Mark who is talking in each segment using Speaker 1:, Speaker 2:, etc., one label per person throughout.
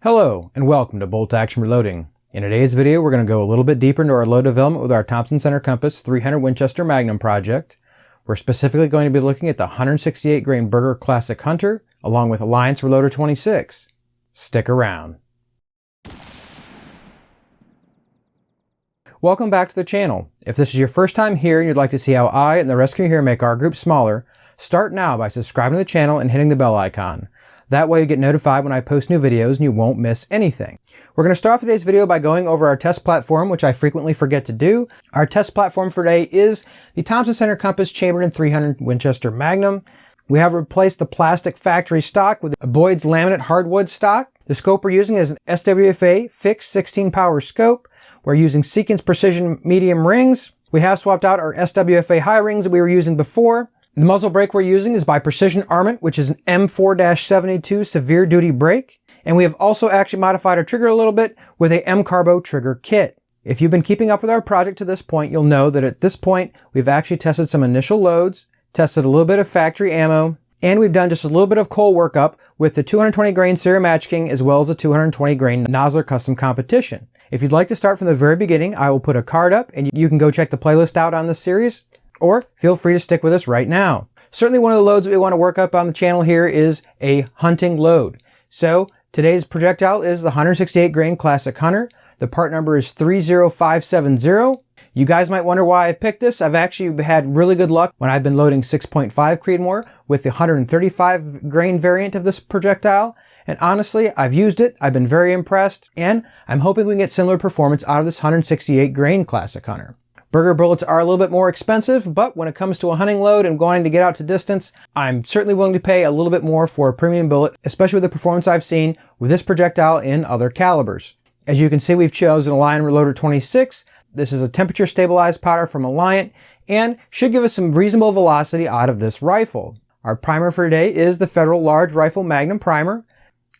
Speaker 1: Hello and welcome to Bolt Action Reloading. In today's video we're going to go a little bit deeper into our load development with our Thompson Center Compass 300 Winchester Magnum project. We're specifically going to be looking at the 168 grain Berger Classic Hunter along with Alliance Reloder 26. Stick around. Welcome back to the channel. If this is your first time here and you'd like to see how I and the rest of you here make our group smaller, start now by subscribing to the channel and hitting the bell icon. That way you get notified when I post new videos and you won't miss anything. We're going to start off today's video by going over our test platform, which I frequently forget to do. Our test platform for today is the Thompson Center Compass chambered in 300 Winchester Magnum. We have replaced the plastic factory stock with a Boyds laminate hardwood stock. The scope we're using is an SWFA fixed 16 power scope. We're using Seekins precision medium rings. We have swapped out our SWFA high rings that we were using before. The muzzle brake we're using is by Precision Armament, which is an M4-72 severe duty brake. And we have also actually modified our trigger a little bit with a MCARBO trigger kit. If you've been keeping up with our project to this point, you'll know that at this point, we've actually tested some initial loads, tested a little bit of factory ammo, and we've done just a little bit of coal workup with the 220 grain Sierra Match King as well as the 220 grain Nosler Custom Competition. If you'd like to start from the very beginning, I will put a card up and you can go check the playlist out on this series. Or feel free to stick with us right now. Certainly one of the loads that we want to work up on the channel here is a hunting load. So today's projectile is the 168 grain Classic Hunter. The part number is 30570. You guys might wonder why I've picked this. I've actually had really good luck when I've been loading 6.5 Creedmoor with the 135 grain variant of this projectile. And honestly, I've used it, I've been very impressed, and I'm hoping we can get similar performance out of this 168 grain Classic Hunter. Berger bullets are a little bit more expensive, but when it comes to a hunting load and wanting to get out to distance, I'm certainly willing to pay a little bit more for a premium bullet, especially with the performance I've seen with this projectile in other calibers. As you can see, we've chosen Alliance Reloder 26. This is a temperature stabilized powder from Alliance and should give us some reasonable velocity out of this rifle. Our primer for today is the Federal Large Rifle Magnum Primer.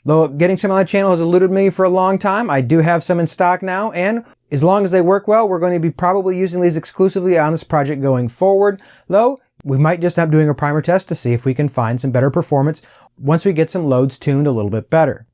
Speaker 1: Though getting some on the channel has eluded me for a long time, I do have some in stock now, and as long as they work well, we're going to be probably using these exclusively on this project going forward, though we might just end up doing a primer test to see if we can find some better performance once we get some loads tuned a little bit better.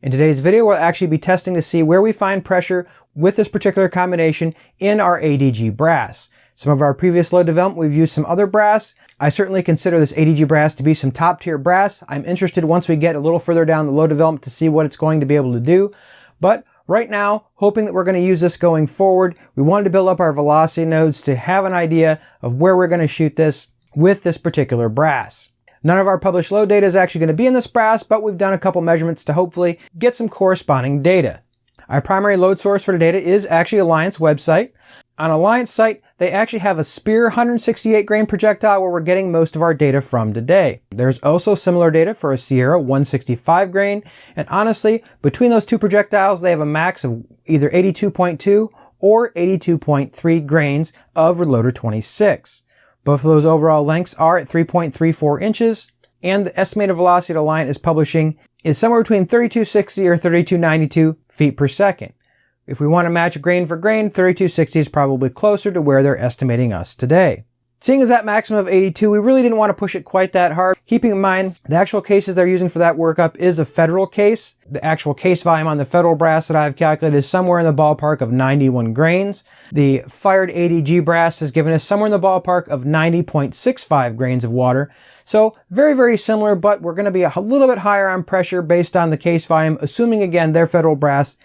Speaker 1: In today's video, we'll actually be testing to see where we find pressure with this particular combination in our ADG Brass. Some of our previous load development, we've used some other brass. I certainly consider this ADG Brass to be some top tier brass. I'm interested once we get a little further down the load development to see what it's going to be able to do. But right now, hoping that we're going to use this going forward, we wanted to build up our velocity nodes to have an idea of where we're going to shoot this with this particular brass. None of our published load data is actually going to be in this brass, but we've done a couple measurements to hopefully get some corresponding data. Our primary load source for the data is actually Alliance website. On Alliance site, they actually have a Spear 168 grain projectile where we're getting most of our data from today. There's also similar data for a Sierra 165 grain, and honestly, between those two projectiles, they have a max of either 82.2 or 82.3 grains of Reloder 26. Both of those overall lengths are at 3.34 inches, and the estimated velocity Alliance is publishing is somewhere between 3260 or 3292 feet per second. If we want to match grain for grain, 3260 is probably closer to where they're estimating us today. Seeing as that maximum of 82, we really didn't want to push it quite that hard. Keeping in mind, the actual cases they're using for that workup is a Federal case. The actual case volume on the Federal brass that I've calculated is somewhere in the ballpark of 91 grains. The fired ADG brass has given us somewhere in the ballpark of 90.65 grains of water. So very, very similar, but we're going to be a little bit higher on pressure based on the case volume, assuming again their Federal brass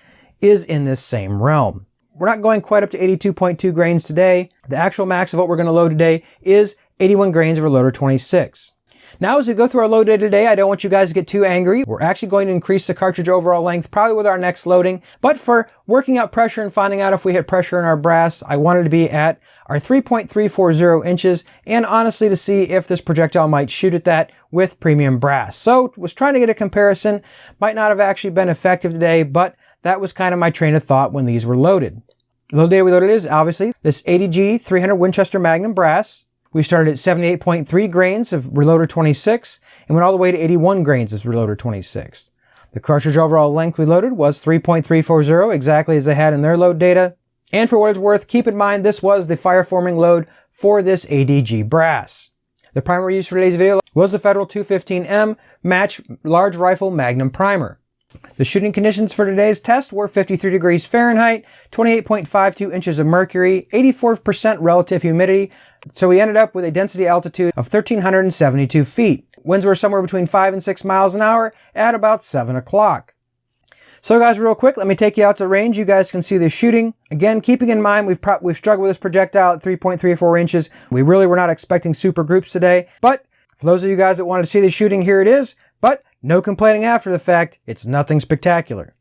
Speaker 1: is in this same realm. We're not going quite up to 82.2 grains today. The actual max of what we're going to load today is 81 grains of Reloder 26. Now as we go through our load data today, I don't want you guys to get too angry. We're actually going to increase the cartridge overall length probably with our next loading, but for working out pressure and finding out if we hit pressure in our brass, I wanted to be at our 3.340 inches and honestly to see if this projectile might shoot at that with premium brass. So was trying to get a comparison. Might not have actually been effective today, but that was kind of my train of thought when these were loaded. The load data we loaded is obviously this ADG 300 Winchester Magnum brass. We started at 78.3 grains of Reloder 26 and went all the way to 81 grains of Reloder 26. The cartridge overall length we loaded was 3.340, exactly as they had in their load data. And for what it's worth, keep in mind this was the fireforming load for this ADG brass. The primer used for today's video was the Federal 215M Match Large Rifle Magnum Primer. The shooting conditions for today's test were 53 degrees Fahrenheit, 28.52 inches of mercury, 84% relative humidity, so we ended up with a density altitude of 1,372 feet. Winds were somewhere between 5 and 6 miles an hour at about 7 o'clock. So guys, real quick, let me take you out to the range. You guys can see the shooting. Again, keeping in mind, we've struggled with this projectile at 3.34 inches. We really were not expecting super groups today, but for those of you guys that wanted to see the shooting, here it is. But no complaining after the fact. It's nothing spectacular.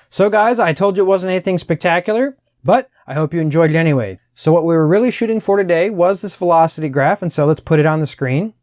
Speaker 1: So guys, I told you it wasn't anything spectacular, but I hope you enjoyed it anyway. So what we were really shooting for today was this velocity graph, and so let's put it on the screen.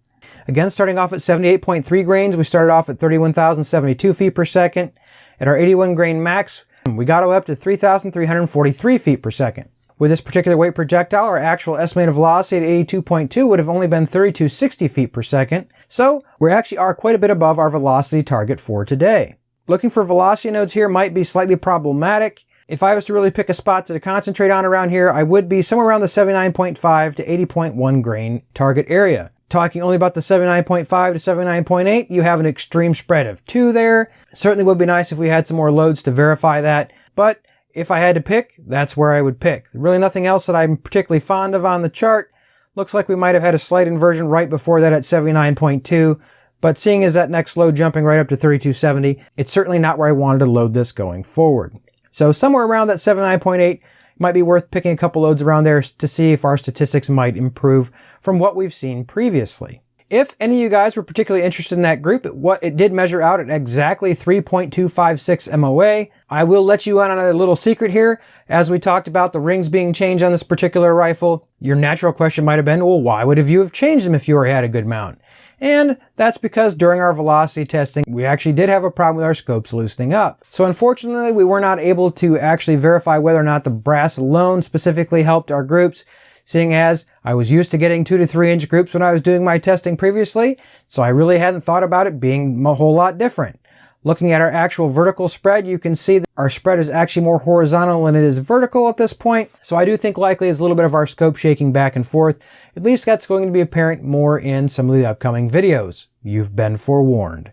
Speaker 1: Again, starting off at 78.3 grains, we started off at 31,072 feet per second. At our 81 grain max, we got up to 3,343 feet per second. With this particular weight projectile, our actual estimated velocity at 82.2 would have only been 3,260 feet per second. So we actually are quite a bit above our velocity target for today. Looking for velocity nodes here might be slightly problematic. If I was to really pick a spot to concentrate on around here, I would be somewhere around the 79.5 to 80.1 grain target area. Talking only about the 79.5 to 79.8, you have an extreme spread of 2 there. Certainly would be nice if we had some more loads to verify that, but if I had to pick, that's where I would pick. Really nothing else that I'm particularly fond of on the chart. Looks like we might have had a slight inversion right before that at 79.2. But seeing as that next load jumping right up to 3270, it's certainly not where I wanted to load this going forward. So somewhere around that 79.8 might be worth picking a couple loads around there to see if our statistics might improve from what we've seen previously. If any of you guys were particularly interested in that group, it did measure out at exactly 3.256 MOA. I will let you in on a little secret here. As we talked about the rings being changed on this particular rifle, your natural question might have been, well, why would you have changed them if you already had a good mount? And that's because during our velocity testing, we actually did have a problem with our scopes loosening up. So unfortunately, we were not able to actually verify whether or not the brass alone specifically helped our groups, seeing as I was used to getting 2 to 3 inch groups when I was doing my testing previously, so I really hadn't thought about it being a whole lot different. Looking at our actual vertical spread, you can see that our spread is actually more horizontal than it is vertical at this point. So I do think likely is a little bit of our scope shaking back and forth. At least that's going to be apparent more in some of the upcoming videos. You've been forewarned.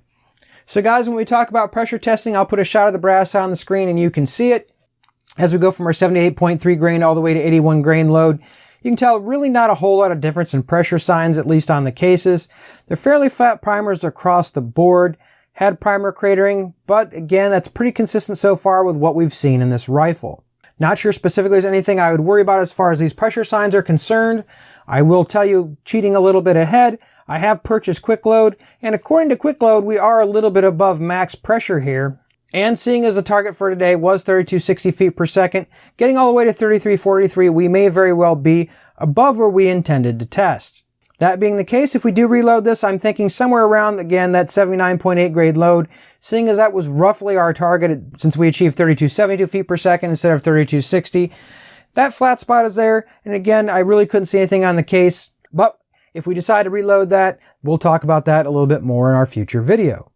Speaker 1: So guys, when we talk about pressure testing, I'll put a shot of the brass on the screen and you can see it. As we go from our 78.3 grain all the way to 81 grain load, you can tell really not a whole lot of difference in pressure signs, at least on the cases. They're fairly flat primers across the board. Had primer cratering, but again, that's pretty consistent so far with what we've seen in this rifle. Not sure specifically there's anything I would worry about as far as these pressure signs are concerned. I will tell you, cheating a little bit ahead, I have purchased Quick Load, and according to Quick Load, we are a little bit above max pressure here. And seeing as the target for today was 3260 feet per second, getting all the way to 3343, we may very well be above where we intended to test. That being the case, if we do reload this, I'm thinking somewhere around, again, that 79.8 grade load, seeing as that was roughly our target since we achieved 3272 feet per second instead of 3260. That flat spot is there, and again, I really couldn't see anything on the case, but if we decide to reload that, we'll talk about that a little bit more in our future video.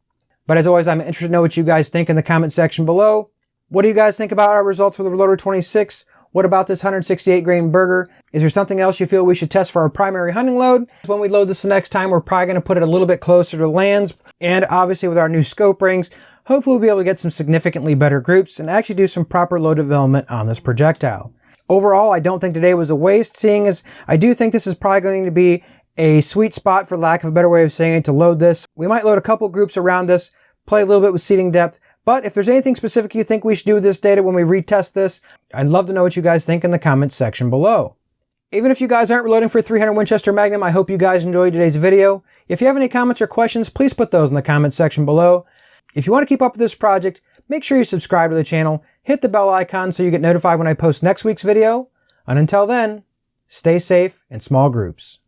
Speaker 1: But as always, I'm interested to know what you guys think in the comment section below. What do you guys think about our results with the Reloder 26? What about this 168 grain Berger? Is there something else you feel we should test for our primary hunting load? When we load this the next time, we're probably going to put it a little bit closer to lands. And obviously with our new scope rings, hopefully we'll be able to get some significantly better groups and actually do some proper load development on this projectile. Overall, I don't think today was a waste, seeing as I do think this is probably going to be a sweet spot, for lack of a better way of saying it, to load this. We might load a couple groups around this, play a little bit with seating depth. But if there's anything specific you think we should do with this data when we retest this, I'd love to know what you guys think in the comments section below. Even if you guys aren't reloading for 300 Winchester Magnum, I hope you guys enjoyed today's video. If you have any comments or questions, please put those in the comments section below. If you want to keep up with this project, make sure you subscribe to the channel, hit the bell icon so you get notified when I post next week's video. And until then, stay safe in small groups.